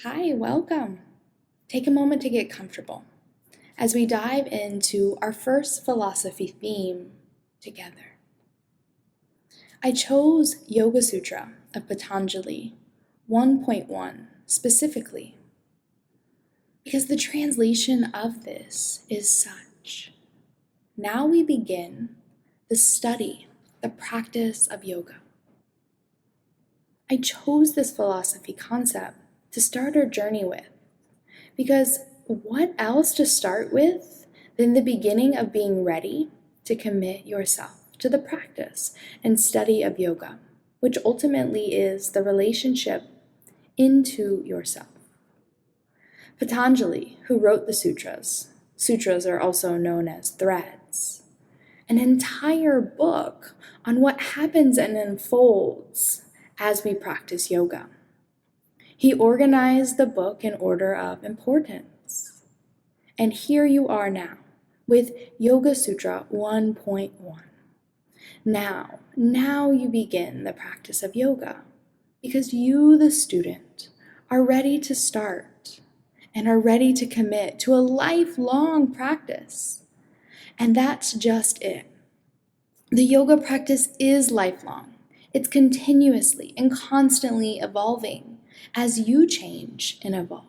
Hi, welcome. Take a moment to get comfortable as we dive into our first philosophy theme together. I chose Yoga Sutra of Patanjali 1.1 specifically because the translation of this is such. Now we begin the study, the practice of yoga. I chose this philosophy concept to start our journey with because what else to start with than the beginning of being ready to commit yourself to the practice and study of yoga, which ultimately is the relationship into yourself. Patanjali, who wrote the sutras are also known as threads, an entire book on what happens and unfolds as we practice yoga. He organized the book in order of importance. And here you are now with Yoga Sutra 1.1. Now you begin the practice of yoga because you, the student, are ready to start and are ready to commit to a lifelong practice. And that's just it. The yoga practice is lifelong. It's continuously and constantly evolving as you change and evolve.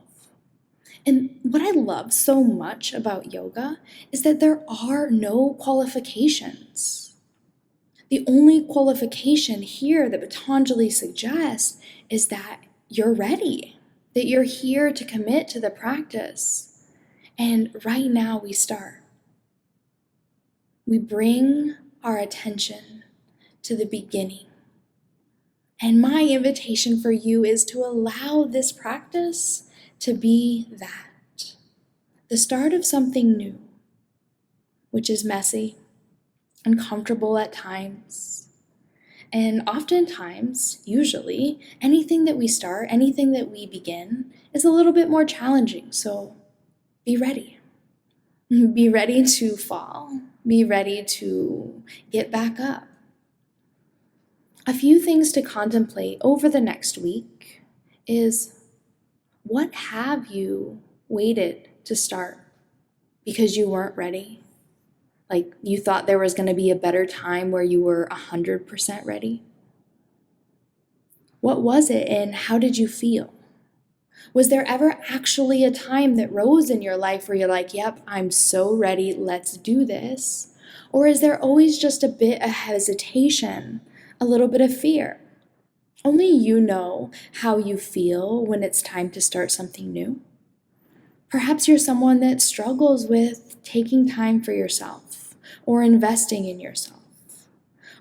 And what I love so much about yoga is that there are no qualifications. The only qualification here that Patanjali suggests is that you're ready, that you're here to commit to the practice. And right now we start. We bring our attention to the beginning. And my invitation for you is to allow this practice to be that, the start of something new, which is messy, uncomfortable at times. And oftentimes, usually, anything that we start, anything that we begin is a little bit more challenging. So be ready. Be ready to fall. Be ready to get back up. A few things to contemplate over the next week is, what have you waited to start because you weren't ready? Like you thought there was going to be a better time where you were 100% ready? What was it and how did you feel? Was there ever actually a time that rose in your life where you're like, yep, I'm so ready, let's do this? Or is there always just a bit of hesitation, a little bit of fear? Only you know how you feel when it's time to start something new. Perhaps you're someone that struggles with taking time for yourself or investing in yourself.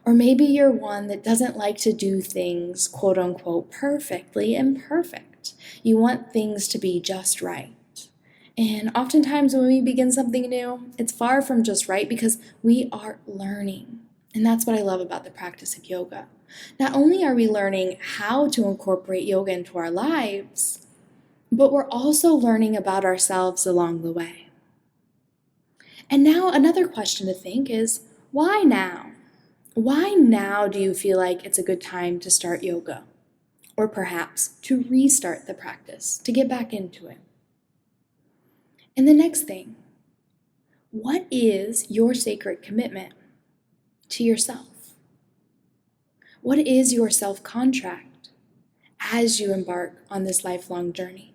Or maybe you're one that doesn't like to do things, quote unquote, perfectly imperfect. You want things to be just right. And oftentimes when we begin something new, it's far from just right because we are learning. And that's what I love about the practice of yoga. Not only are we learning how to incorporate yoga into our lives, but we're also learning about ourselves along the way. And now another question to think is, why now? Why now do you feel like it's a good time to start yoga? Or perhaps to restart the practice, to get back into it? And the next thing, what is your sacred commitment to yourself? What is your self-contract as you embark on this lifelong journey?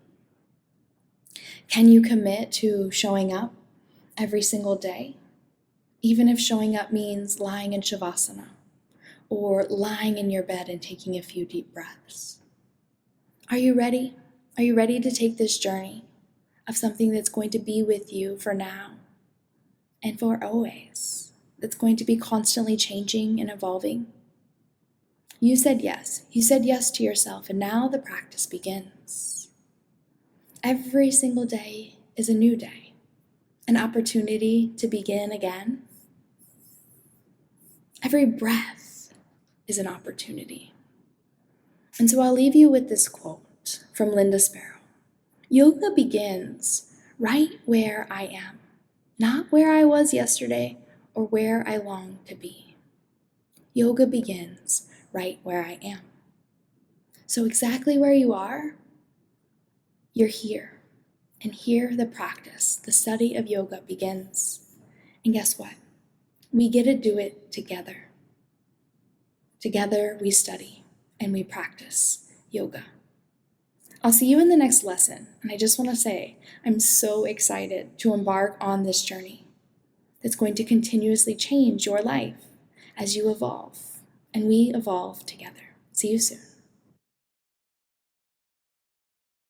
Can you commit to showing up every single day, even if showing up means lying in Shavasana or lying in your bed and taking a few deep breaths? Are you ready? Are you ready to take this journey of something that's going to be with you for now and for always, that's going to be constantly changing and evolving? You said yes. You said yes to yourself, and now the practice begins. Every single day is a new day, an opportunity to begin again. Every breath is an opportunity. And so I'll leave you with this quote from Linda Sparrow. Yoga begins right where I am, not where I was yesterday or where I long to be. Yoga begins right where I am. So exactly where you are, You're here, and here the practice, the study of yoga begins. And guess what? We get to do it together. Together we study and we practice yoga. I'll see you in the next lesson, and I just want to say I'm so excited to embark on this journey that's going to continuously change your life as you evolve, and we evolve together. See you soon.